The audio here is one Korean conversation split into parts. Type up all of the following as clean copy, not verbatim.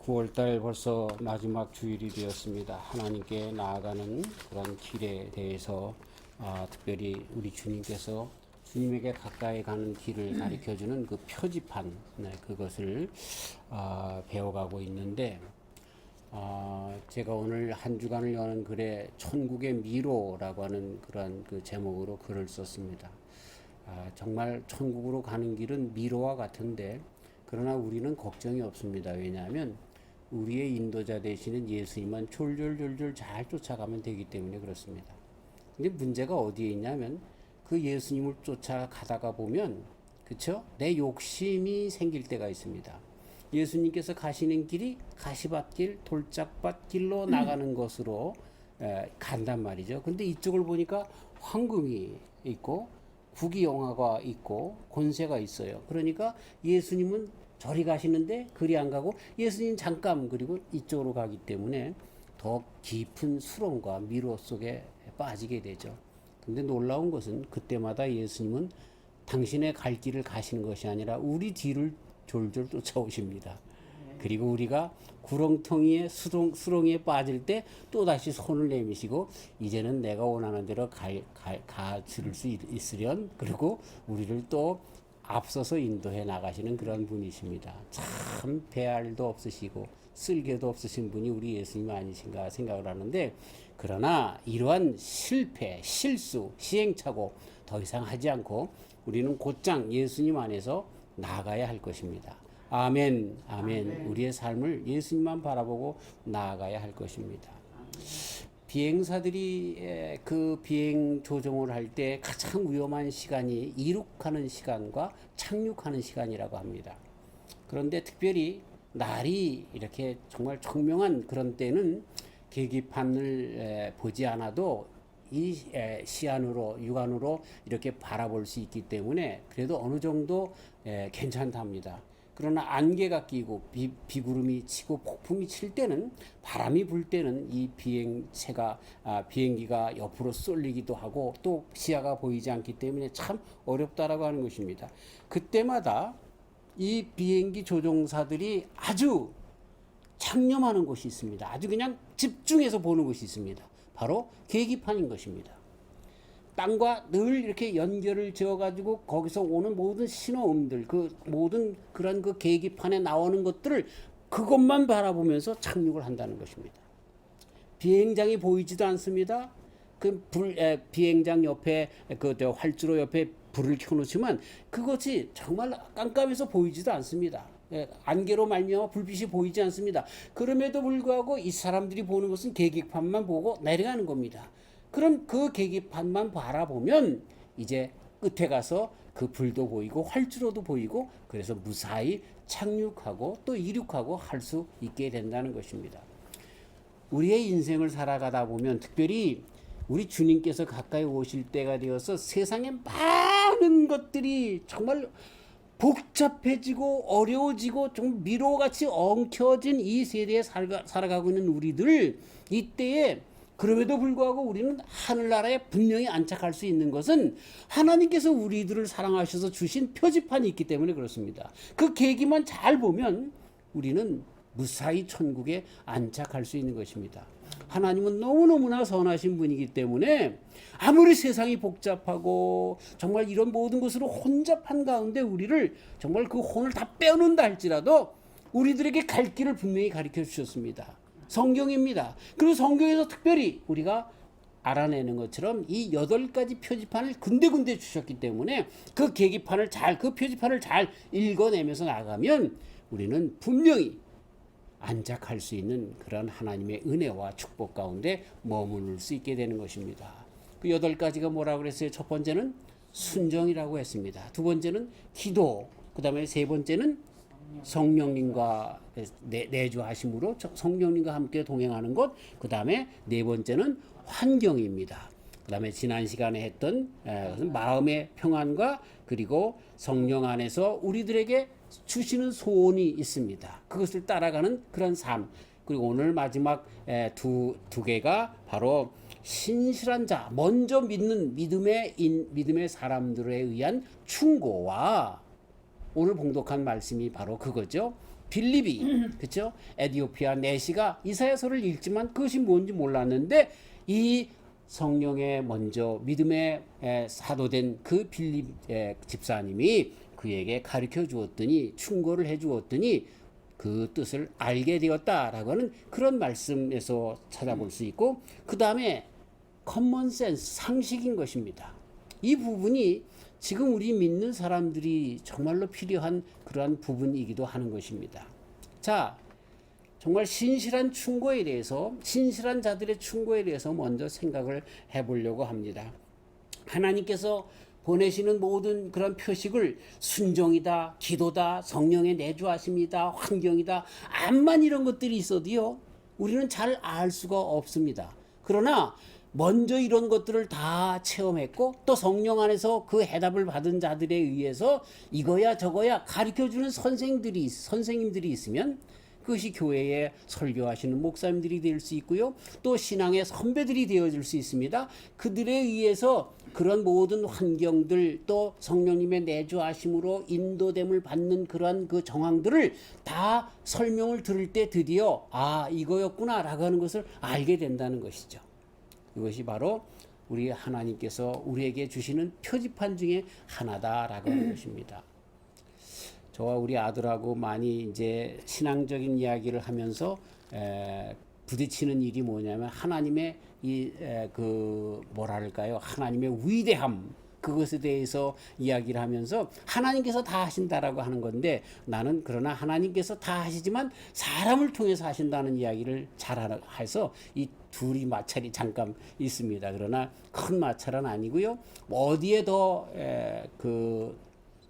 9월달 벌써 마지막 주일이 되었습니다. 하나님께 나아가는 그런 길에 대해서 특별히 우리 주님께서 주님에게 가까이 가는 길을 가르쳐주는 그 표지판, 그것을 배워가고 있는데, 제가 오늘 한 주간을 여는 글에 천국의 미로라고 하는 그런 그 제목으로 글을 썼습니다. 정말 천국으로 가는 길은 미로와 같은데, 그러나 우리는 걱정이 없습니다. 왜냐하면 우리의 인도자 되시는 예수님만 졸졸졸졸 잘 쫓아가면 되기 때문에 그렇습니다. 근데 문제가 어디에 있냐면 그 예수님을 쫓아가다가 보면, 그쵸? 내 욕심이 생길 때가 있습니다. 예수님께서 가시는 길이 가시밭길, 돌짝밭길로 나가는 것으로 간단 말이죠. 근데 이쪽을 보니까 황금이 있고 국기영화가 있고 권세가 있어요. 그러니까 예수님은 저리 가시는데 그리 안 가고 예수님 잠깐 그리고 이쪽으로 가기 때문에 더 깊은 수렁과 미로 속에 빠지게 되죠. 근데 놀라운 것은 그때마다 예수님은 당신의 갈 길을 가시는 것이 아니라 우리 뒤를 졸졸 쫓아오십니다. 그리고 우리가 구렁텅이에 수렁에 빠질 때 또다시 손을 내미시고 이제는 내가 원하는 대로 가줄 수 있으련, 그리고 우리를 또 앞서서 인도해 나가시는 그런 분이십니다. 참 배알도 없으시고 쓸개도 없으신 분이 우리 예수님 아니신가 생각을 하는데, 그러나 이러한 실패, 실수, 시행착오 더 이상 하지 않고 우리는 곧장 예수님 안에서 나아가야 할 것입니다. 아멘, 아멘. 아멘. 우리의 삶을 예수님만 바라보고 나아가야 할 것입니다. 비행사들이 그 비행 조종을 할 때 가장 위험한 시간이 이륙하는 시간과 착륙하는 시간이라고 합니다. 그런데 특별히 날이 이렇게 정말 청명한 그런 때는 계기판을 보지 않아도 이 시안으로 육안으로 이렇게 바라볼 수 있기 때문에 그래도 어느 정도 괜찮답니다. 그러나 안개가 끼고 비구름이 치고 폭풍이 칠 때는, 바람이 불 때는 이 비행기가 옆으로 쏠리기도 하고 또 시야가 보이지 않기 때문에 참 어렵다라고 하는 것입니다. 그때마다 이 비행기 조종사들이 아주 창념하는 곳이 있습니다. 아주 그냥 집중해서 보는 곳이 있습니다. 바로 계기판인 것입니다. 땅과 늘 이렇게 연결을 지어가지고 거기서 오는 모든 신호음들, 그 모든 그런 그 계기판에 나오는 것들을 그것만 바라보면서 착륙을 한다는 것입니다. 비행장이 보이지도 않습니다. 비행장 옆에 활주로 옆에 불을 켜놓지만 그것이 정말 깜깜해서 보이지도 않습니다. 안개로 말미암아 불빛이 보이지 않습니다. 그럼에도 불구하고 이 사람들이 보는 것은 계기판만 보고 내려가는 겁니다. 그럼 그 계기판만 바라보면 이제 끝에 가서 그 불도 보이고 활주로도 보이고, 그래서 무사히 착륙하고 또 이륙하고 할 수 있게 된다는 것입니다. 우리의 인생을 살아가다 보면, 특별히 우리 주님께서 가까이 오실 때가 되어서 세상에 많은 것들이 정말 복잡해지고 어려워지고 좀 미로같이 엉켜진 이 세대에 살아가고 있는 우리들, 이때에 그럼에도 불구하고 우리는 하늘나라에 분명히 안착할 수 있는 것은 하나님께서 우리들을 사랑하셔서 주신 표지판이 있기 때문에 그렇습니다. 그 계기만 잘 보면 우리는 무사히 천국에 안착할 수 있는 것입니다. 하나님은 너무너무나 선하신 분이기 때문에 아무리 세상이 복잡하고 정말 이런 모든 것으로 혼잡한 가운데 우리를 정말 그 혼을 다 빼놓는다 할지라도 우리들에게 갈 길을 분명히 가르쳐 주셨습니다. 성경입니다. 그리고 성경에서 특별히 우리가 알아내는 것처럼 이 8가지 표지판을 군데군데 주셨기 때문에 그 계기판을 그 표지판을 잘 읽어내면서 나가면 우리는 분명히 안착할 수 있는 그런 하나님의 은혜와 축복 가운데 머무를 수 있게 되는 것입니다. 그 8가지가 뭐라고 그랬어요? 첫 번째는 순종이라고 했습니다. 두 번째는 기도, 그 다음에 세 번째는 성령님과 내주하심으로 성령님과 함께 동행하는 것, 그 다음에 네 번째는 환경입니다. 그 다음에 지난 시간에 했던 마음의 평안과 그리고 성령 안에서 우리들에게 주시는 소원이 있습니다. 그것을 따라가는 그런 삶. 그리고 오늘 마지막 두 개가 바로 신실한 자, 먼저 믿는 믿음의 사람들에 의한 충고와 오늘 봉독한 말씀이 바로 그거죠. 빌립이 그렇죠? 에디오피아 내시가 이사야서를 읽지만 그것이 뭔지 몰랐는데 이 성령의 먼저 믿음의 사도된 그 빌립 집사님이 그에게 가르쳐 주었더니 충고를 해 주었더니 그 뜻을 알게 되었다라고 하는 그런 말씀에서 찾아볼 수 있고, 그 다음에 커먼 센스, 상식인 것입니다. 이 부분이 지금 우리 믿는 사람들이 정말로 필요한 그러한 부분이기도 하는 것입니다. 자, 정말 신실한 충고에 대해서, 신실한 자들의 충고에 대해서 먼저 생각을 해보려고 합니다. 하나님께서 보내시는 모든 그런 표식을 순종이다, 기도다, 성령의 내주하심이다, 환경이다, 암만 이런 것들이 있어도요, 우리는 잘 알 수가 없습니다. 그러나 먼저 이런 것들을 다 체험했고 또 성령 안에서 그 해답을 받은 자들에 의해서 이거야 저거야 가르쳐주는 선생님들이 있으면 그것이 교회에 설교하시는 목사님들이 될 수 있고요. 또 신앙의 선배들이 되어줄 수 있습니다. 그들에 의해서 그런 모든 환경들 또 성령님의 내주하심으로 인도됨을 받는 그러한 그 정황들을 다 설명을 들을 때 드디어 아 이거였구나 라고 하는 것을 알게 된다는 것이죠. 이것이 바로 우리 하나님께서 우리에게 주시는 표지판 중에 하나다라고 하는 것입니다. 저와 우리 아들하고 많이 이제 신앙적인 이야기를 하면서 부딪히는 일이 뭐냐면 하나님의 그 뭐랄까요? 하나님의 위대함, 그것에 대해서 이야기를 하면서 하나님께서 다 하신다라고 하는 건데, 나는 그러나 하나님께서 다 하시지만 사람을 통해서 하신다는 이야기를 잘 해서 이 둘이 마찰이 잠깐 있습니다. 그러나 큰 마찰은 아니고요. 어디에 더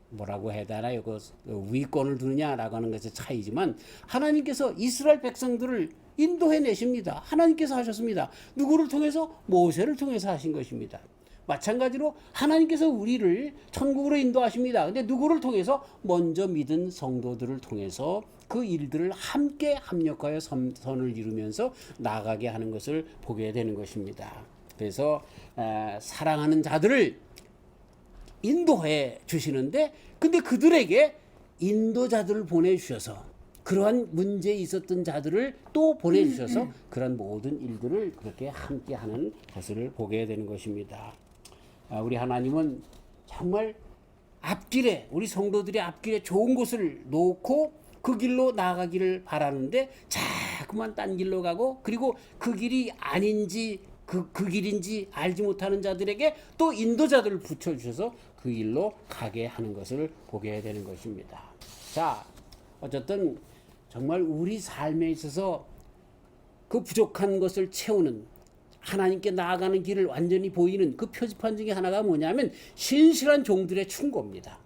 뭐라고 해야 되나요? 그 위권을 두느냐라고 하는 것의 차이지만 하나님께서 이스라엘 백성들을 인도해 내십니다. 하나님께서 하셨습니다. 누구를 통해서? 모세를 통해서 하신 것입니다. 마찬가지로 하나님께서 우리를 천국으로 인도하십니다. 근데 누구를 통해서? 먼저 믿은 성도들을 통해서 그 일들을 함께 합력하여 선을 이루면서 나아가게 하는 것을 보게 되는 것입니다. 그래서 사랑하는 자들을 인도해 주시는데, 근데 그들에게 인도자들을 보내주셔서 그러한 문제에 있었던 자들을 또 보내주셔서 그런 모든 일들을 그렇게 함께 하는 것을 보게 되는 것입니다. 우리 하나님은 정말 앞길에, 우리 성도들이 앞길에 좋은 곳을 놓고 그 길로 나아가기를 바라는데 자꾸만 딴 길로 가고, 그리고 그 길이 아닌지 그 길인지 알지 못하는 자들에게 또 인도자들을 붙여주셔서 그 길로 가게 하는 것을 보게 되는 것입니다. 자, 어쨌든 정말 우리 삶에 있어서 그 부족한 것을 채우는, 하나님께 나아가는 길을 완전히 보이는 그 표지판 중에 하나가 뭐냐면 신실한 종들의 충고입니다.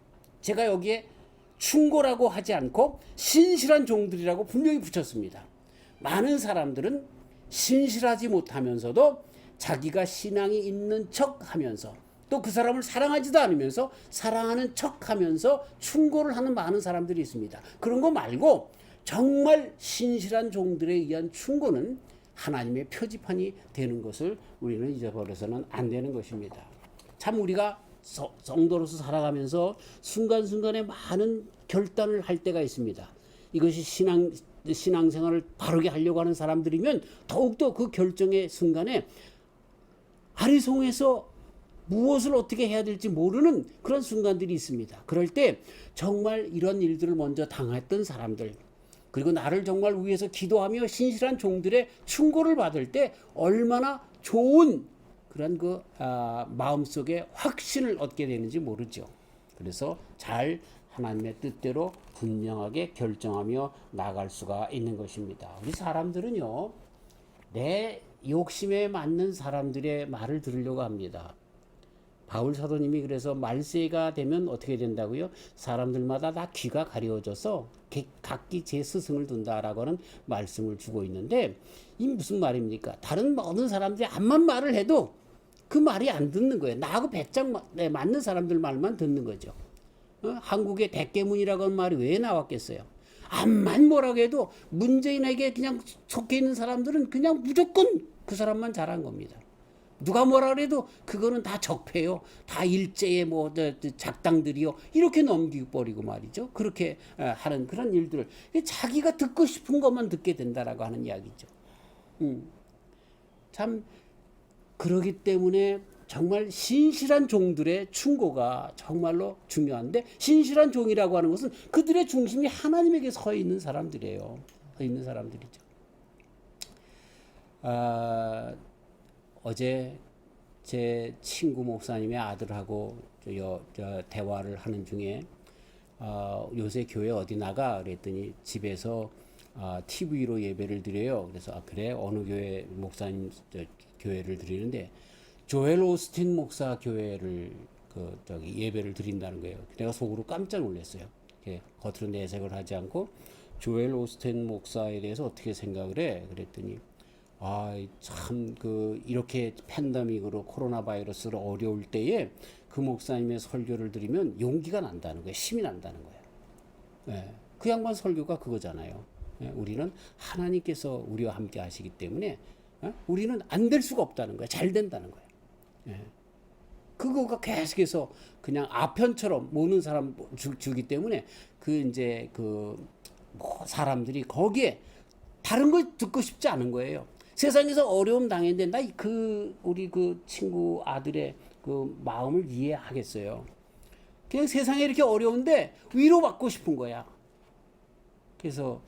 제가 여기에 충고라고 하지 않고 신실한 종들이라고 분명히 붙였습니다. 많은 사람들은 신실하지 못하면서도 자기가 신앙이 있는 척 하면서 또 그 사람을 사랑하지도 않으면서 사랑하는 척 하면서 충고를 하는 많은 사람들이 있습니다. 그런 거 말고 정말 신실한 종들에 의한 충고는 하나님의 표지판이 되는 것을 우리는 잊어버려서는 안 되는 것입니다. 참 우리가 성도로서 살아가면서 순간순간에 많은 결단을 할 때가 있습니다. 이것이 신앙생활을 바르게 하려고 하는 사람들이면 더욱더 그 결정의 순간에 아리송해서 무엇을 어떻게 해야 될지 모르는 그런 순간들이 있습니다. 그럴 때 정말 이런 일들을 먼저 당했던 사람들, 그리고 나를 정말 위해서 기도하며 신실한 종들의 충고를 받을 때 얼마나 좋은 그런 그 마음속에 확신을 얻게 되는지 모르죠. 그래서 잘 하나님의 뜻대로 분명하게 결정하며 나갈 수가 있는 것입니다. 우리 사람들은요, 내 욕심에 맞는 사람들의 말을 들으려고 합니다. 바울 사도님이 그래서 말세가 되면 어떻게 된다고요? 사람들마다 다 귀가 가려워져서 각기 제 스승을 둔다라고 하는 말씀을 주고 있는데, 이 무슨 말입니까? 다른 모든 사람들이 암만 말을 해도 그 말이 안 듣는 거예요. 나하고 배짱 맞는 사람들 말만 듣는 거죠. 한국의 대깨문이라고 하는 말이 왜 나왔겠어요? 암만 뭐라고 해도 문재인에게 그냥 속해 있는 사람들은 그냥 무조건 그 사람만 잘한 겁니다. 누가 뭐라 그래도 그거는 다 적폐요. 다 일제의 뭐 작당들이요. 이렇게 넘기버리고 말이죠. 그렇게 하는 그런 일들을 자기가 듣고 싶은 것만 듣게 된다라고 하는 이야기죠. 참 그러기 때문에 정말 신실한 종들의 충고가 정말로 중요한데, 신실한 종이라고 하는 것은 그들의 중심이 하나님에게 서 있는 사람들이에요. 서 있는 사람들이죠. 어제 제 친구 목사님의 아들하고 대화를 하는 중에 요새 교회 어디 나가 그랬더니 집에서 TV로 예배를 드려요. 그래서 그래 어느 교회 목사님 교회를 드리는데 조엘 오스틴 목사 교회를 예배를 드린다는 거예요. 내가 속으로 깜짝 놀랐어요. 겉으로 내색을 하지 않고 조엘 오스틴 목사에 대해서 어떻게 생각을 해? 그랬더니 참 이렇게 팬데믹으로 코로나 바이러스로 어려울 때에 그 목사님의 설교를 들으면 용기가 난다는 거예요. 힘이 난다는 거예요. 그 양반 설교가 그거잖아요. 우리는 하나님께서 우리와 함께 하시기 때문에 우리는 안 될 수가 없다는 거예요. 잘 된다는 거예요. 그거가 계속해서 그냥 아편처럼 모는 사람 주기 때문에 사람들이 거기에 다른 걸 듣고 싶지 않은 거예요. 세상에서 어려움 당했는데 우리 그 친구 아들의 그 마음을 이해하겠어요. 그냥 세상에 이렇게 어려운데 위로받고 싶은 거야. 그래서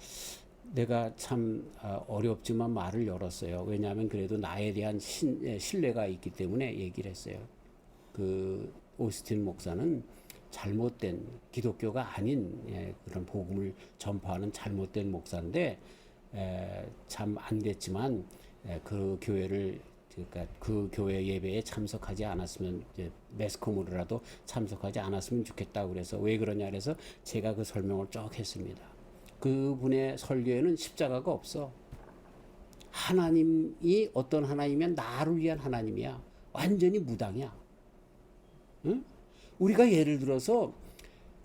내가 참 어렵지만 말을 열었어요. 왜냐하면 그래도 나에 대한 신뢰가 있기 때문에 얘기를 했어요. 그 오스틴 목사는 잘못된 기독교가 아닌 그런 복음을 전파하는 잘못된 목사인데 참 안 됐지만 그 교회를 그러니까 그 교회 예배에 참석하지 않았으면 매스컴으로라도 참석하지 않았으면 좋겠다고 그래서 왜 그러냐 그래서 제가 그 설명을 쭉 했습니다. 그분의 설교에는 십자가가 없어. 하나님이 어떤 하나님이면 나를 위한 하나님이야. 완전히 무당이야. 응? 우리가 예를 들어서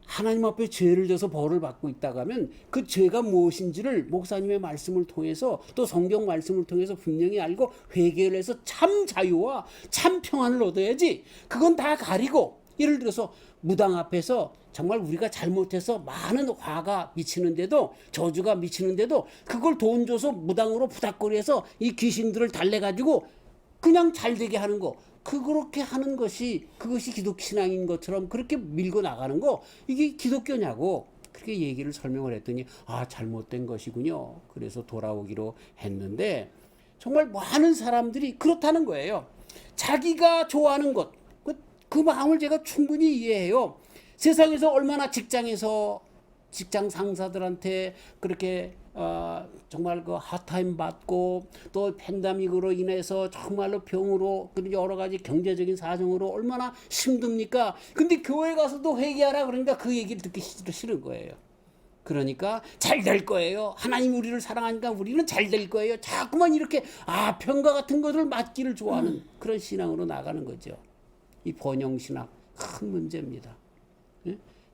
하나님 앞에 죄를 져서 벌을 받고 있다고 하면 그 죄가 무엇인지를 목사님의 말씀을 통해서 또 성경 말씀을 통해서 분명히 알고 회개를 해서 참 자유와 참 평안을 얻어야지. 그건 다 가리고 예를 들어서 무당 앞에서 정말 우리가 잘못해서 많은 화가 미치는데도 저주가 미치는데도 그걸 돈 줘서 무당으로 부닥거리해서 이 귀신들을 달래가지고 그냥 잘되게 하는 거, 그렇게 하는 것이 그것이 기독신앙인 것처럼 그렇게 밀고 나가는 거, 이게 기독교냐고 그렇게 얘기를 설명을 했더니 잘못된 것이군요. 그래서 돌아오기로 했는데 정말 많은 사람들이 그렇다는 거예요. 자기가 좋아하는 것, 그 마음을 제가 충분히 이해해요. 세상에서 얼마나 직장에서 직장 상사들한테 그렇게 정말 그 핫타임 받고 또 팬데믹으로 인해서 정말로 병으로 그리고 여러 가지 경제적인 사정으로 얼마나 힘듭니까? 근데 교회 가서도 회개하라 그러니까 그 얘기를 듣기 싫은 거예요. 그러니까 잘 될 거예요. 하나님 우리를 사랑하니까 우리는 잘 될 거예요. 자꾸만 이렇게 평가 같은 것을 맞기를 좋아하는 그런 신앙으로 나가는 거죠. 이 번영신학 큰 문제입니다.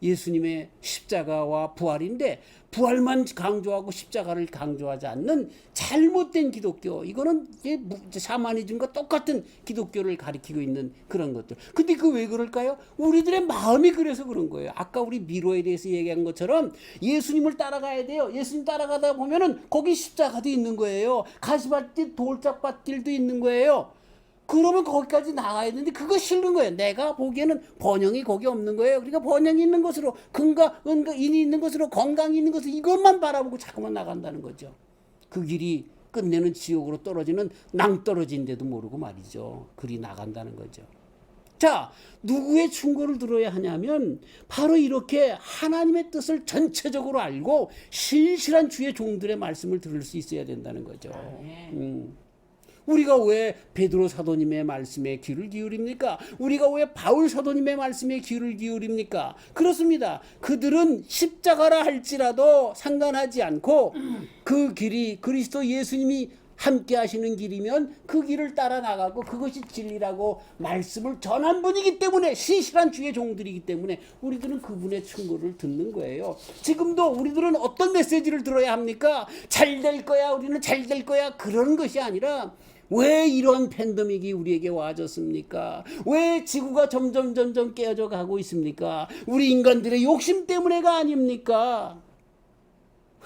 예수님의 십자가와 부활인데 부활만 강조하고 십자가를 강조하지 않는 잘못된 기독교, 이거는 샤머니즘과 똑같은 기독교를 가리키고 있는 그런 것들. 근데 그 왜 그럴까요? 우리들의 마음이 그래서 그런 거예요. 아까 우리 미로에 대해서 얘기한 것처럼 예수님을 따라가야 돼요. 예수님 따라가다 보면은 거기 십자가도 있는 거예요. 가시밭길 돌짝밭길도 있는 거예요. 그러면 거기까지 나가야 되는데 그거 싫은 거예요. 내가 보기에는 번영이 거기 없는 거예요. 그러니까 번영이 있는 것으로, 인이 있는 것으로, 건강이 있는 것으로 이것만 바라보고 자꾸만 나간다는 거죠. 그 길이 끝내는 지옥으로 떨어지는 낭떠러지인데도 모르고 말이죠. 그리 나간다는 거죠. 자, 누구의 충고를 들어야 하냐면 바로 이렇게 하나님의 뜻을 전체적으로 알고 신실한 주의 종들의 말씀을 들을 수 있어야 된다는 거죠. 우리가 왜 베드로 사도님의 말씀에 귀를 기울입니까? 우리가 왜 바울 사도님의 말씀에 귀를 기울입니까? 그렇습니다. 그들은 십자가라 할지라도 상관하지 않고 그 길이 그리스도 예수님이 함께 하시는 길이면 그 길을 따라 나가고 그것이 진리라고 말씀을 전한 분이기 때문에, 신실한 주의 종들이기 때문에 우리들은 그분의 충고를 듣는 거예요. 지금도 우리들은 어떤 메시지를 들어야 합니까? 잘 될 거야, 우리는 잘 될 거야, 그런 것이 아니라 왜 이런 팬데믹이 우리에게 와졌습니까? 왜 지구가 점점 깨어져 가고 있습니까? 우리 인간들의 욕심 때문에가 아닙니까?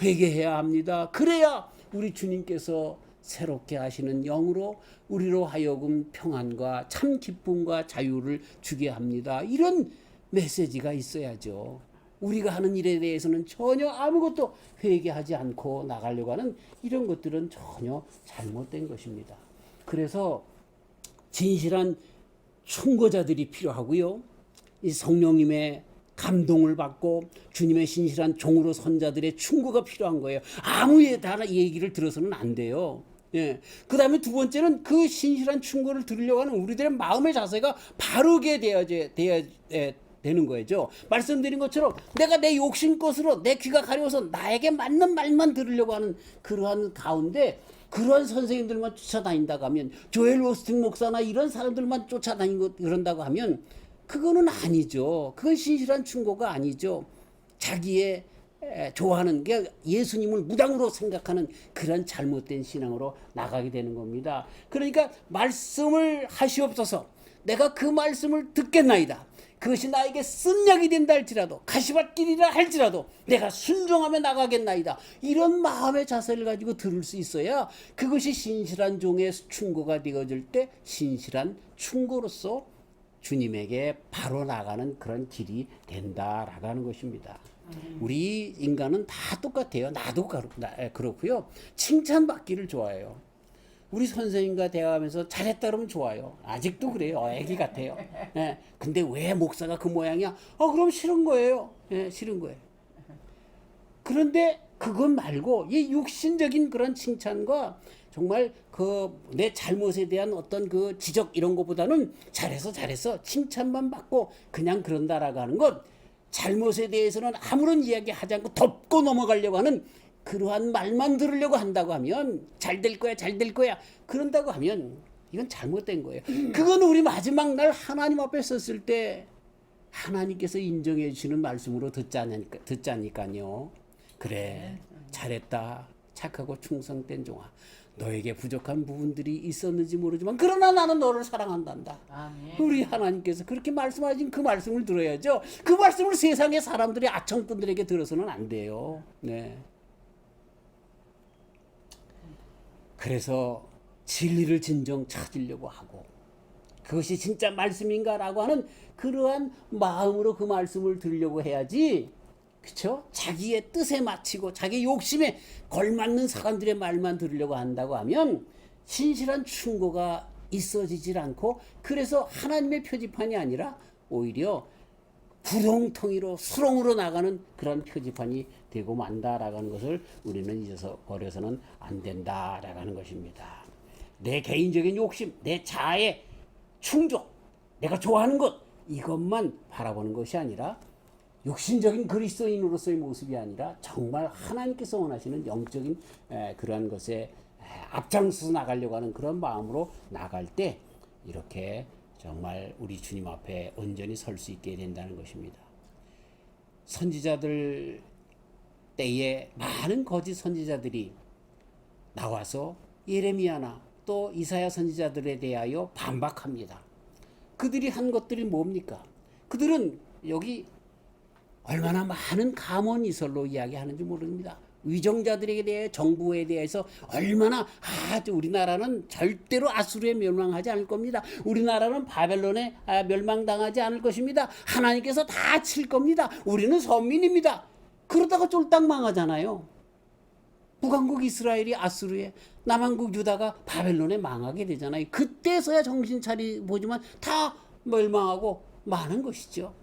회개해야 합니다. 그래야 우리 주님께서 새롭게 하시는 영으로 우리로 하여금 평안과 참 기쁨과 자유를 주게 합니다. 이런 메시지가 있어야죠. 우리가 하는 일에 대해서는 전혀 아무것도 회개하지 않고 나가려고 하는 이런 것들은 전혀 잘못된 것입니다. 그래서 진실한 충고자들이 필요하고요. 이 성령님의 감동을 받고 주님의 신실한 종으로 선 자들의 충고가 필요한 거예요. 아무 얘기를 들어서는 안 돼요. 예. 그 다음에 두 번째는 그 신실한 충고를 들으려고 하는 우리들의 마음의 자세가 바르게 되는 거죠. 말씀드린 것처럼 내가 내 욕심것으로 내 귀가 가려워서 나에게 맞는 말만 들으려고 하는 그러한 가운데 그러한 선생님들만 쫓아다닌다고 하면 조엘 오스틴 목사나 이런 사람들만 쫓아다니고 그런다고 하면 그거는 아니죠. 그건 신실한 충고가 아니죠. 자기의 좋아하는 게 예수님을 무당으로 생각하는 그런 잘못된 신앙으로 나가게 되는 겁니다. 그러니까 말씀을 하시옵소서. 내가 그 말씀을 듣겠나이다. 그것이 나에게 쓴약이 된다 할지라도 가시밭길이라 할지라도 내가 순종하며 나가겠나이다. 이런 마음의 자세를 가지고 들을 수 있어야 그것이 신실한 종의 충고가 되어질 때 신실한 충고로서 주님에게 바로 나가는 그런 길이 된다라고 하는 것입니다. 우리 인간은 다 똑같아요. 나도 그렇고요. 칭찬받기를 좋아해요. 우리 선생님과 대화하면서 잘했다 그러면 좋아요. 아직도 그래요. 애기 같아요. 예. 근데 왜 목사가 그 모양이야? 그럼 싫은 거예요. 예, 싫은 거예요. 그런데 그것 말고 이 육신적인 그런 칭찬과 정말 그 내 잘못에 대한 어떤 그 지적 이런 것보다는 잘했어 칭찬만 받고 그냥 그런다라고 하는 것, 잘못에 대해서는 아무런 이야기 하지 않고 덮고 넘어가려고 하는 그러한 말만 들으려고 한다고 하면 잘 될 거야 그런다고 하면 이건 잘못된 거예요. 그건 우리 마지막 날 하나님 앞에 섰을 때 하나님께서 인정해 주시는 말씀으로 듣자니까요. 그래, 잘했다, 착하고 충성된 종아, 너에게 부족한 부분들이 있었는지 모르지만 그러나 나는 너를 사랑한단다. 아멘. 우리 하나님께서 그렇게 말씀하신 그 말씀을 들어야죠. 그 말씀을 세상의 사람들이 아청꾼들에게 들어서는 안 돼요. 네. 그래서 진리를 진정 찾으려고 하고 그것이 진짜 말씀인가라고 하는 그러한 마음으로 그 말씀을 들으려고 해야지, 그렇죠? 자기의 뜻에 맞추고 자기 욕심에 걸맞는 사람들의 말만 들으려고 한다고 하면 신실한 충고가 있어지질 않고, 그래서 하나님의 표지판이 아니라 오히려 구렁텅이로 수렁으로 나가는 그런 표지판이 되고 만다라고 하는 것을 우리는 잊어서 버려서는 안 된다라고 하는 것입니다. 내 개인적인 욕심, 내 자아의 충족, 내가 좋아하는 것, 이것만 바라보는 것이 아니라 육신적인 그리스도인으로서의 모습이 아니라 정말 하나님께서 원하시는 영적인 그러한 것에 앞장서서 나가려고 하는 그런 마음으로 나갈 때 이렇게 정말 우리 주님 앞에 온전히 설 수 있게 된다는 것입니다. 선지자들 때에 많은 거짓 선지자들이 나와서 예레미야나 또 이사야 선지자들에 대하여 반박합니다. 그들이 한 것들이 뭡니까? 그들은 여기 얼마나 많은 감언이설로 이야기하는지 모릅니다. 위정자들에게 대해 정부에 대해서 얼마나 우리나라는 절대로 아수르에 멸망하지 않을 겁니다. 우리나라는 바벨론에 멸망당하지 않을 것입니다. 하나님께서 다 칠 겁니다. 우리는 선민입니다. 그러다가 쫄딱 망하잖아요. 북왕국 이스라엘이 아수르에, 남왕국 유다가 바벨론에 망하게 되잖아요. 그때서야 정신 차리 보지만 다 멸망하고 많은 것이죠.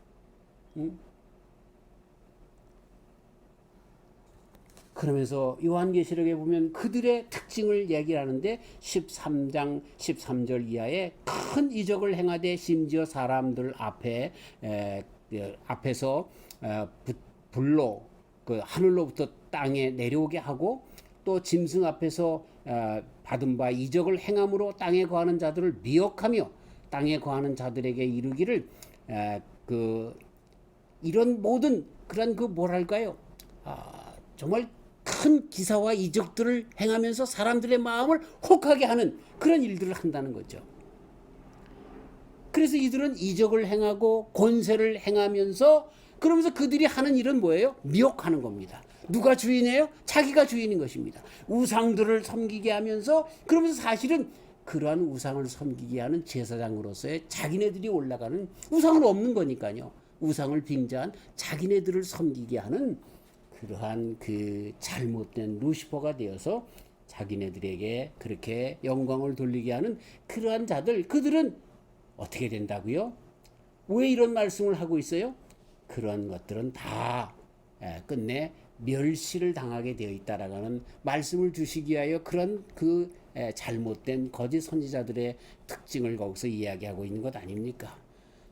그러면서 요한계시록에 보면 그들의 특징을 얘기하는데 13장 13절 이하에 큰 이적을 행하되 심지어 사람들 앞에서 불로 그 하늘로부터 땅에 내려오게 하고 또 짐승 앞에서 받은 바 이적을 행함으로 땅에 거하는 자들을 미혹하며 땅에 거하는 자들에게 이르기를 이런 모든 그런 뭐랄까요? 정말 큰 기사와 이적들을 행하면서 사람들의 마음을 혹하게 하는 그런 일들을 한다는 거죠. 그래서 이들은 이적을 행하고 권세를 행하면서 그러면서 그들이 하는 일은 뭐예요? 미혹하는 겁니다. 누가 주인이에요? 자기가 주인인 것입니다. 우상들을 섬기게 하면서 그러면서 사실은 그러한 우상을 섬기게 하는 제사장으로서의 자기네들이 올라가는 우상은 없는 거니까요. 우상을 빙자한 자기네들을 섬기게 하는 그러한 그 잘못된 루시퍼가 되어서 자기네들에게 그렇게 영광을 돌리게 하는 그러한 자들, 그들은 어떻게 된다고요? 왜 이런 말씀을 하고 있어요? 그런 것들은 다 끝내 멸시를 당하게 되어 있다라는 말씀을 주시기 위하여 그런 그 잘못된 거짓 선지자들의 특징을 거기서 이야기하고 있는 것 아닙니까?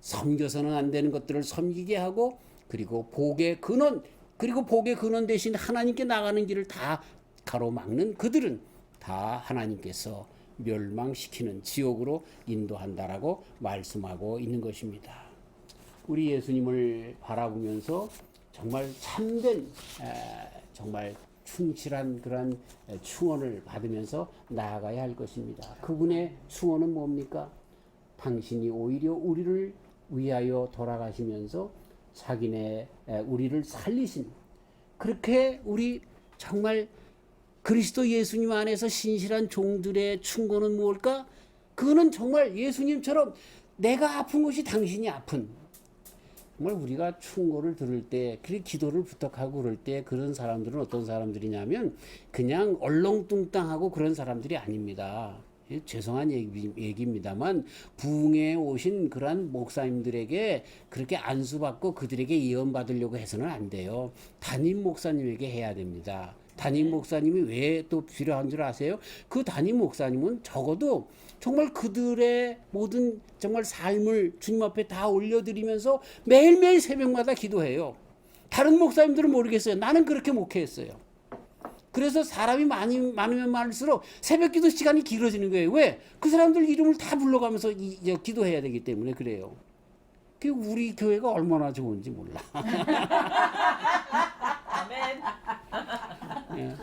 섬겨서는 안 되는 것들을 섬기게 하고 그리고 복의 근원 대신 하나님께 나가는 길을 다 가로막는 그들은 다 하나님께서 멸망시키는 지옥으로 인도한다라고 말씀하고 있는 것입니다. 우리 예수님을 바라보면서 정말 참된 정말 충실한 그런 충원을 받으면서 나아가야 할 것입니다. 그분의 충원은 뭡니까? 당신이 오히려 우리를 위하여 돌아가시면서 자기네 우리를 살리신 그렇게 우리 정말 그리스도 예수님 안에서 신실한 종들의 충고는 무엇일까? 그거는 정말 예수님처럼 내가 아픈 것이 당신이 아픈 정말 우리가 충고를 들을 때 그리고 기도를 부탁하고 그럴 때 그런 사람들은 어떤 사람들이냐면 그냥 얼렁뚱땅하고 그런 사람들이 아닙니다. 죄송한 얘기입니다만 부흥에 오신 그러한 목사님들에게 그렇게 안수받고 그들에게 예언받으려고 해서는 안 돼요. 담임 목사님에게 해야 됩니다. 담임 목사님이 왜 또 필요한 줄 아세요? 그 담임 목사님은 적어도 정말 그들의 모든 정말 삶을 주님 앞에 다 올려드리면서 매일매일 새벽마다 기도해요. 다른 목사님들은 모르겠어요. 나는 그렇게 목회했어요. 그래서 사람이 많으면 많을수록 새벽 기도 시간이 길어지는 거예요. 왜? 그 사람들 이름을 다 불러가면서 기도해야 되기 때문에 그래요. 그 우리 교회가 얼마나 좋은지 몰라. 아멘. 예.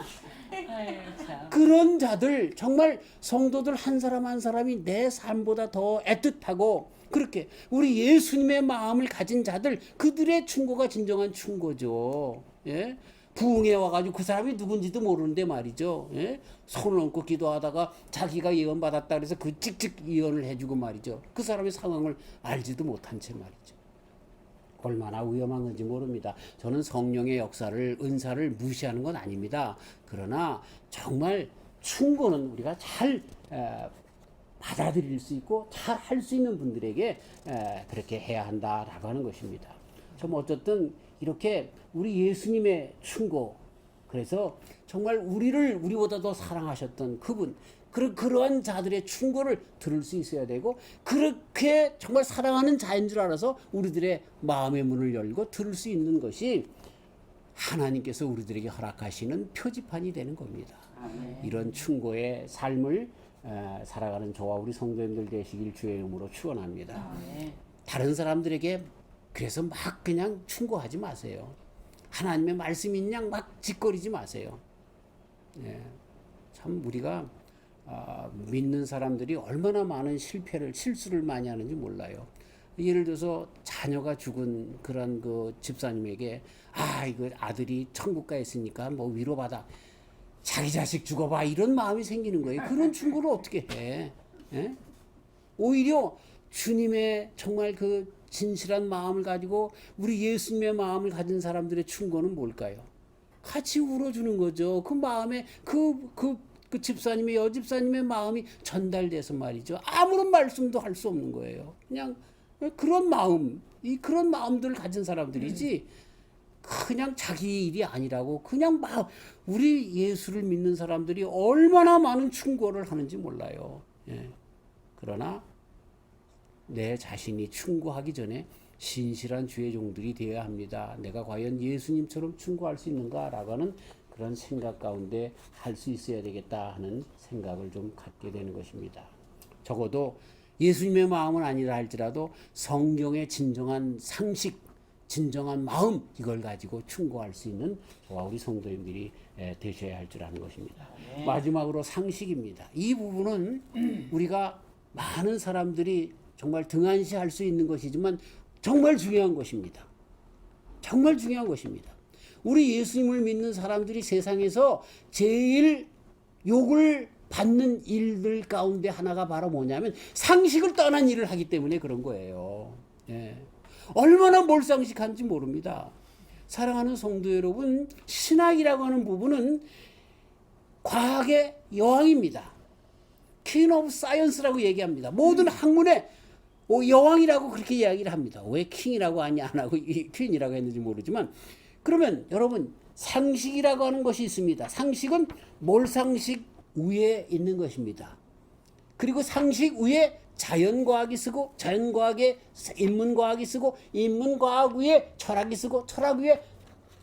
그런 자들 정말 성도들 한 사람 한 사람이 내 삶보다 더 애틋하고 그렇게 우리 예수님의 마음을 가진 자들 그들의 충고가 진정한 충고죠. 예? 부흥에 와가지고 그 사람이 누군지도 모르는데 말이죠. 예? 손을 얹고 기도하다가 자기가 예언 받았다 그래서 그 찍찍 예언을 해주고 말이죠. 그 사람의 상황을 알지도 못한 채 말이죠. 얼마나 위험한 건지 모릅니다. 저는 성령의 역사를 은사를 무시하는 건 아닙니다. 그러나 정말 충고는 우리가 잘 받아들일 수 있고 잘 할 수 있는 분들에게 그렇게 해야 한다라고 하는 것입니다. 좀 어쨌든 이렇게 우리 예수님의 충고 그래서 정말 우리보다 더 사랑하셨던 그분 그러한 자들의 충고를 들을 수 있어야 되고 그렇게 정말 사랑하는 자인 줄 알아서 우리들의 마음의 문을 열고 들을 수 있는 것이 하나님께서 우리들에게 허락하시는 표지판이 되는 겁니다. 아멘. 이런 충고의 삶을 살아가는 저와 우리 성도님들 되시길 주의 이름으로 축원합니다. 아멘. 다른 사람들에게 그래서 막 그냥 충고하지 마세요. 하나님의 말씀이 그냥 막 짓거리지 마세요. 예. 참 우리가 믿는 사람들이 얼마나 많은 실수를 많이 하는지 몰라요. 예를 들어서 자녀가 죽은 그런 그 집사님에게 이거 아들이 천국 가 있으니까 뭐 위로받아. 자기 자식 죽어봐 이런 마음이 생기는 거예요. 그런 충고를 어떻게 해? 예? 오히려 주님의 정말 그 진실한 마음을 가지고 우리 예수님의 마음을 가진 사람들의 충고는 뭘까요? 같이 울어주는 거죠. 그 마음에 그 집사님의 여집사님의 마음이 전달돼서 말이죠. 아무런 말씀도 할 수 없는 거예요. 그냥 그런 그런 마음들을 가진 사람들이지 그냥 자기 일이 아니라고 그냥 막 우리 예수를 믿는 사람들이 얼마나 많은 충고를 하는지 몰라요. 예. 그러나 내 자신이 충고하기 전에 신실한 주의 종들이 되어야 합니다. 내가 과연 예수님처럼 충고할 수 있는가라고 하는 그런 생각 가운데 할 수 있어야 되겠다 하는 생각을 좀 갖게 되는 것입니다. 적어도 예수님의 마음은 아니라 할지라도 성경의 진정한 상식, 진정한 마음 이걸 가지고 충고할 수 있는 우리 성도님들이 되셔야 할 줄 아는 것입니다. 네. 마지막으로 상식입니다. 이 부분은 우리가 많은 사람들이 정말 등한시할 수 있는 것이지만 정말 중요한 것입니다. 정말 중요한 것입니다. 우리 예수님을 믿는 사람들이 세상에서 제일 욕을 받는 일들 가운데 하나가 바로 뭐냐면 상식을 떠난 일을 하기 때문에 그런 거예요. 예. 얼마나 몰상식한지 모릅니다. 사랑하는 성도 여러분, 신학이라고 하는 부분은 과학의 여왕입니다. 퀸 오브 사이언스라고 얘기합니다. 모든 학문의 여왕이라고 그렇게 이야기를 합니다. 왜 킹이라고 하냐 안 하고 퀸이라고 했는지 모르지만, 그러면 여러분 상식이라고 하는 것이 있습니다. 상식은 몰상식 위에 있는 것입니다. 그리고 상식 위에 자연과학이 쓰고, 자연과학에 인문과학이 쓰고, 인문과학 위에 철학이 쓰고, 철학 위에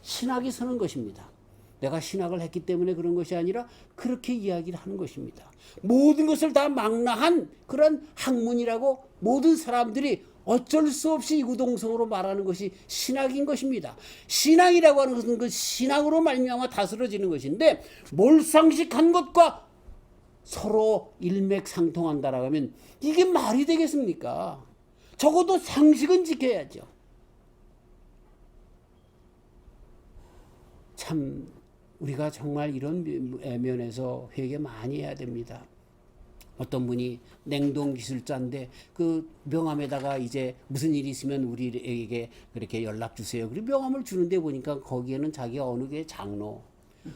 신학이 서는 것입니다. 내가 신학을 했기 때문에 그런 것이 아니라 그렇게 이야기를 하는 것입니다. 모든 것을 다 망라한 그런 학문이라고 모든 사람들이 어쩔 수 없이 이구동성으로 말하는 것이 신학인 것입니다. 신앙이라고 하는 것은 그 신앙으로 말미암아 다스려지는 것인데, 몰상식한 것과 서로 일맥상통한다라고 하면 이게 말이 되겠습니까? 적어도 상식은 지켜야죠. 참 우리가 정말 이런 면에서 회개 많이 해야 됩니다. 어떤 분이 냉동 기술자인데 그 명함에다가 이제 무슨 일이 있으면 우리에게 그렇게 연락 주세요. 그리고 명함을 주는데 보니까 거기에는 자기가 어느 게 장로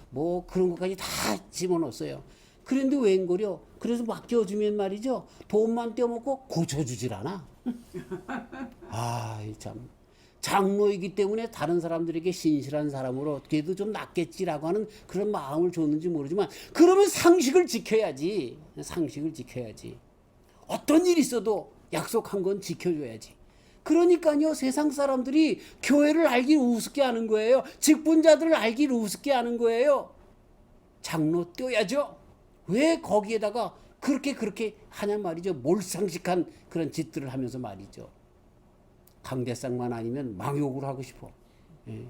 뭐 그런 것까지 다 집어넣었어요. 그런데 웬걸요? 그래서 맡겨주면 말이죠. 돈만 떼어먹고 고쳐주질 않아. 아, 참. 장로이기 때문에 다른 사람들에게 신실한 사람으로 그래도 좀 낫겠지라고 하는 그런 마음을 줬는지 모르지만, 그러면 상식을 지켜야지. 상식을 지켜야지. 어떤 일이 있어도 약속한 건 지켜줘야지. 그러니까요, 세상 사람들이 교회를 알기 우습게 하는 거예요. 직분자들을 알기 우습게 하는 거예요. 장로 떼어야죠. 왜 거기에다가 그렇게 하냐 말이죠. 몰상식한 그런 짓들을 하면서 말이죠. 강대상만 아니면 망욕을 하고 싶어. 예.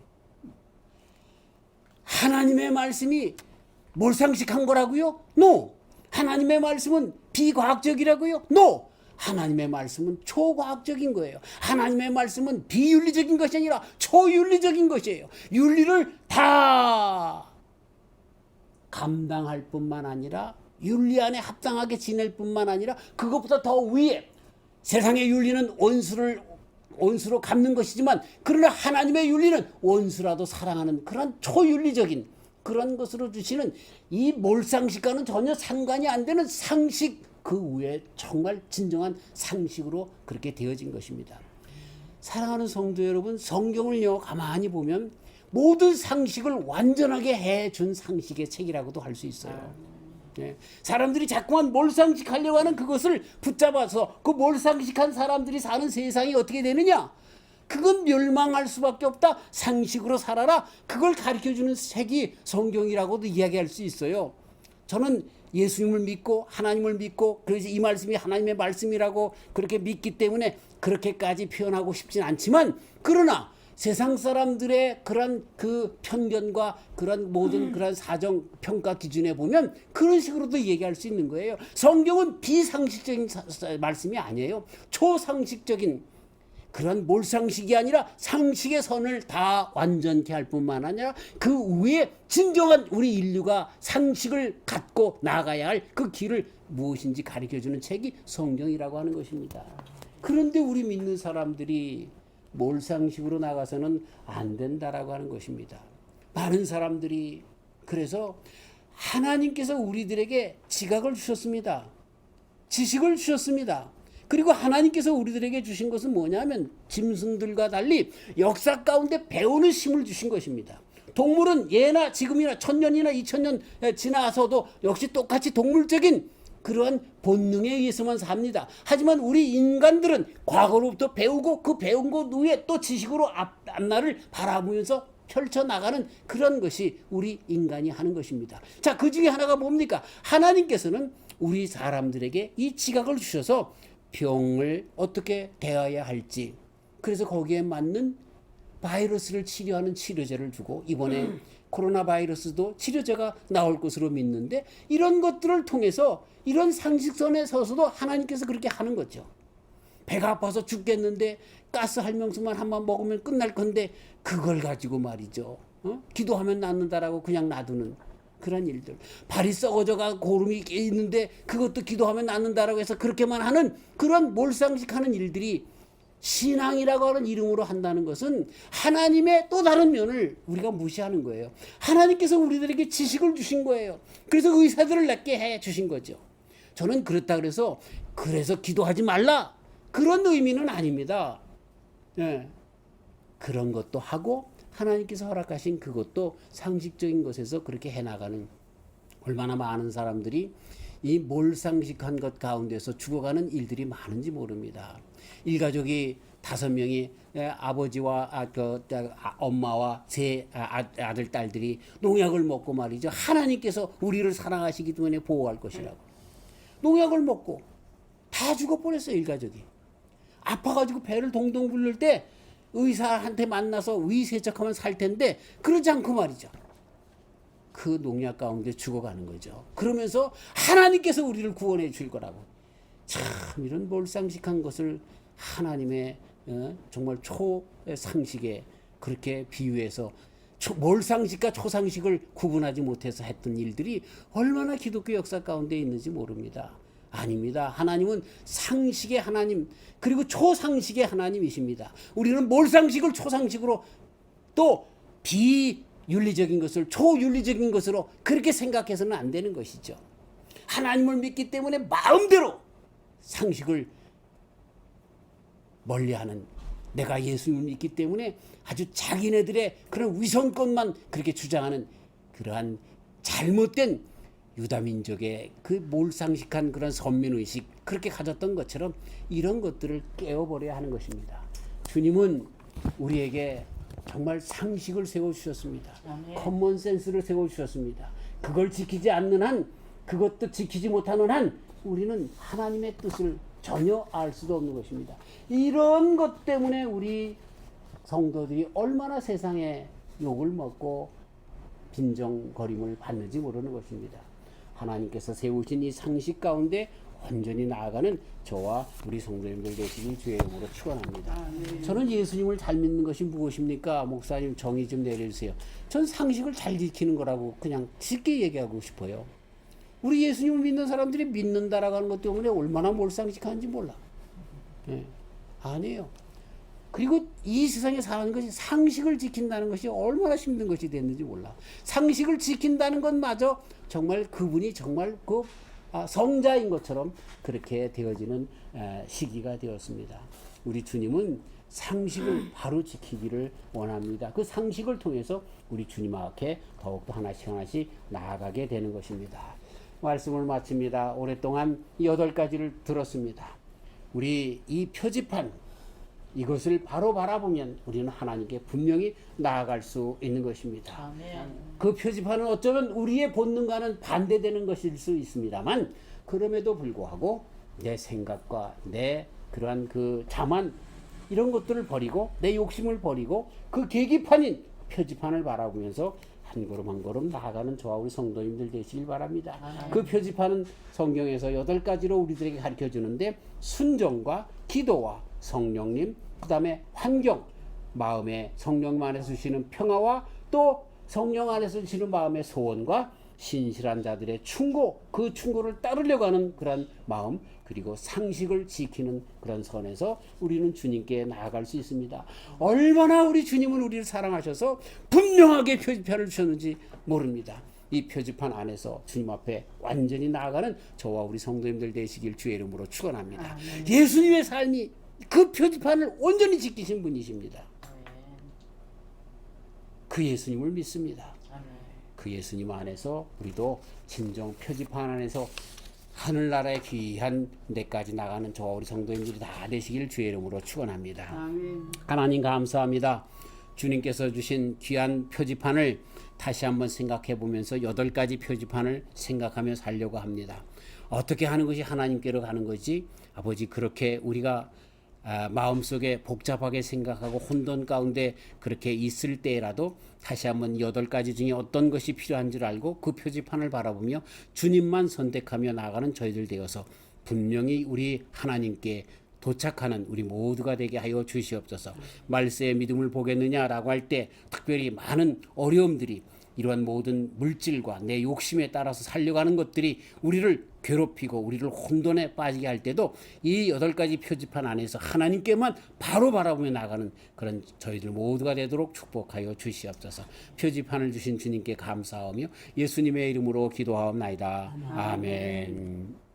하나님의 말씀이 몰상식한 거라고요? No. 하나님의 말씀은 비과학적이라고요? No. 하나님의 말씀은 초과학적인 거예요. 하나님의 말씀은 비윤리적인 것이 아니라 초윤리적인 것이에요. 윤리를 다 감당할 뿐만 아니라 윤리 안에 합당하게 지낼 뿐만 아니라 그것보다 더 위에, 세상의 윤리는 원수로 갚는 것이지만 그러나 하나님의 윤리는 원수라도 사랑하는 그런 초윤리적인 그런 것으로 주시는 이 몰상식과는 전혀 상관이 안 되는 상식, 그 위에 정말 진정한 상식으로 그렇게 되어진 것입니다. 사랑하는 성도 여러분, 성경을요 가만히 보면 모든 상식을 완전하게 해준 상식의 책이라고도 할 수 있어요. 예. 사람들이 자꾸만 몰상식하려고 하는 그것을 붙잡아서 그 몰상식한 사람들이 사는 세상이 어떻게 되느냐? 그건 멸망할 수밖에 없다. 상식으로 살아라. 그걸 가르쳐주는 책이 성경이라고도 이야기할 수 있어요. 저는 예수님을 믿고 하나님을 믿고 그래서 이 말씀이 하나님의 말씀이라고 그렇게 믿기 때문에 그렇게까지 표현하고 싶진 않지만, 그러나 세상 사람들의 그런 그 편견과 그런 모든 그런 사정 평가 기준에 보면 그런 식으로도 얘기할 수 있는 거예요. 성경은 비상식적인 말씀이 아니에요. 초상식적인 그런 몰상식이 아니라 상식의 선을 다 완전케 할 뿐만 아니라 그 위에 진정한 우리 인류가 상식을 갖고 나가야 할 그 길을 무엇인지 가르쳐주는 책이 성경이라고 하는 것입니다. 그런데 우리 믿는 사람들이 몰상식으로 나가서는 안 된다라고 하는 것입니다. 많은 사람들이 그래서 하나님께서 우리들에게 지각을 주셨습니다. 지식을 주셨습니다. 그리고 하나님께서 우리들에게 주신 것은 뭐냐면 짐승들과 달리 역사 가운데 배우는 힘을 주신 것입니다. 동물은 예나 지금이나 1000년이나 2000년 지나서도 역시 똑같이 동물적인 그러한 본능에 의해서만 삽니다. 하지만 우리 인간들은 과거로부터 배우고 그 배운 것 위에 또 지식으로 앞날을 바라보면서 펼쳐나가는 그런 것이 우리 인간이 하는 것입니다. 자, 그 중에 하나가 뭡니까? 하나님께서는 우리 사람들에게 이 지각을 주셔서 병을 어떻게 대해야 할지, 그래서 거기에 맞는 바이러스를 치료하는 치료제를 주고 이번에 코로나 바이러스도 치료제가 나올 것으로 믿는데 이런 것들을 통해서 이런 상식선에 서서도 하나님께서 그렇게 하는 거죠. 배가 아파서 죽겠는데 가스 할명수만 한 번 먹으면 끝날 건데 그걸 가지고 말이죠. 기도하면 낫는다라고 그냥 놔두는 그런 일들. 발이 썩어져가 고름이 있는데 그것도 기도하면 낫는다라고 해서 그렇게만 하는 그런 몰상식하는 일들이 신앙이라고 하는 이름으로 한다는 것은 하나님의 또 다른 면을 우리가 무시하는 거예요. 하나님께서 우리들에게 지식을 주신 거예요. 그래서 의사들을 낫게 해 주신 거죠. 저는 그렇다 그래서 기도하지 말라 그런 의미는 아닙니다. 예. 그런 것도 하고 하나님께서 허락하신 그것도 상식적인 것에서 그렇게 해나가는 얼마나 많은 사람들이 이 몰상식한 것 가운데서 죽어가는 일들이 많은지 모릅니다. 일가족이 5명이 아버지와 엄마와 세 아들 딸들이 농약을 먹고 말이죠. 하나님께서 우리를 사랑하시기 때문에 보호할 것이라고 농약을 먹고 다 죽어버렸어요. 일가족이 아파가지고 배를 동동 굴릴 때 의사한테 만나서 위세척하면 살 텐데 그러지 않고 말이죠. 그 농약 가운데 죽어가는 거죠. 그러면서 하나님께서 우리를 구원해 줄 거라고. 참 이런 몰상식한 것을 하나님의 정말 초상식에 그렇게 비유해서 몰상식과 초상식을 구분하지 못해서 했던 일들이 얼마나 기독교 역사 가운데 있는지 모릅니다. 아닙니다. 하나님은 상식의 하나님 그리고 초상식의 하나님이십니다. 우리는 몰상식을 초상식으로 또 비윤리적인 것을 초윤리적인 것으로 그렇게 생각해서는 안 되는 것이죠. 하나님을 믿기 때문에 마음대로 상식을 멀리하는 내가 예수님을 믿기 때문에 아주 자기네들의 그런 위선권만 그렇게 주장하는 그러한 잘못된 유다민족의 그 몰상식한 그런 선민의식 그렇게 가졌던 것처럼 이런 것들을 깨워버려야 하는 것입니다. 주님은 우리에게 정말 상식을 세워주셨습니다. 커먼센스를 세워주셨습니다. 그걸 지키지 않는 한 그것도 지키지 못하는 한 우리는 하나님의 뜻을 전혀 알 수도 없는 것입니다. 이런 것 때문에 우리 성도들이 얼마나 세상에 욕을 먹고 빈정거림을 받는지 모르는 것입니다. 하나님께서 세우신 이 상식 가운데 온전히 나아가는 저와 우리 성도님들 되시길 주의 이름으로 축원합니다. 저는 예수님을 잘 믿는 것이 무엇입니까? 목사님 정의 좀 내려주세요. 전 상식을 잘 지키는 거라고 그냥 쉽게 얘기하고 싶어요. 우리 예수님을 믿는 사람들이 믿는다라고 하는 것 때문에 얼마나 몰상식한지 몰라. 네. 아니에요. 그리고 이 세상에 사는 것이 상식을 지킨다는 것이 얼마나 힘든 것이 됐는지 몰라. 상식을 지킨다는 것마저 정말 그분이 정말 그 성자인 것처럼 그렇게 되어지는 시기가 되었습니다. 우리 주님은 상식을 바로 지키기를 원합니다. 그 상식을 통해서 우리 주님 앞에 더욱더 하나씩 나아가게 되는 것입니다. 말씀을 마칩니다. 오랫동안 8가지를 들었습니다. 우리 이 표지판 이것을 바로 바라보면 우리는 하나님께 분명히 나아갈 수 있는 것입니다. 아멘. 그 표지판은 어쩌면 우리의 본능과는 반대되는 것일 수 있습니다만 그럼에도 불구하고 내 생각과 내 그러한 그 자만 이런 것들을 버리고 내 욕심을 버리고 그 계기판인 표지판을 바라보면서 한 걸음 한 걸음 나아가는 저와 우리 성도님들 되시길 바랍니다. 그 표지판은 성경에서 8가지로 우리들에게 가르쳐 주는데 순종과 기도와 성령님, 그 다음에 환경, 마음에 성령 안에서 주시는 평화와 또 성령 안에서 주시는 마음의 소원과 신실한 자들의 충고, 그 충고를 따르려고 하는 그런 마음, 그리고 상식을 지키는 그런 선에서 우리는 주님께 나아갈 수 있습니다. 얼마나 우리 주님은 우리를 사랑하셔서 분명하게 표지판을 주셨는지 모릅니다. 이 표지판 안에서 주님 앞에 완전히 나아가는 저와 우리 성도님들 되시길 주의 이름으로 축원합니다. 예수님의 삶이 그 표지판을 온전히 지키신 분이십니다. 그 예수님을 믿습니다. 그 예수님 안에서 우리도 진정 표지판 안에서 하늘나라의 귀한 데까지 나가는 저와 우리 성도님들이 다 되시길 주의 이름으로 축원합니다. 하나님 감사합니다. 주님께서 주신 귀한 표지판을 다시 한번 생각해 보면서 8가지 표지판을 생각하며 살려고 합니다. 어떻게 하는 것이 하나님께로 가는 거지? 아버지 그렇게 우리가 마음속에 복잡하게 생각하고 혼돈 가운데 그렇게 있을 때라도 다시 한번 8가지 중에 어떤 것이 필요한 줄 알고 그 표지판을 바라보며 주님만 선택하며 나아가는 저희들 되어서 분명히 우리 하나님께 도착하는 우리 모두가 되게 하여 주시옵소서. 말세의 믿음을 보겠느냐라고 할 때 특별히 많은 어려움들이 이러한 모든 물질과 내 욕심에 따라서 살려가는 것들이 우리를 괴롭히고 우리를 혼돈에 빠지게 할 때도 이 8가지 표지판 안에서 하나님께만 바로 바라보며 나가는 그런 저희들 모두가 되도록 축복하여 주시옵소서. 표지판을 주신 주님께 감사하며 예수님의 이름으로 기도하옵나이다. 아멘.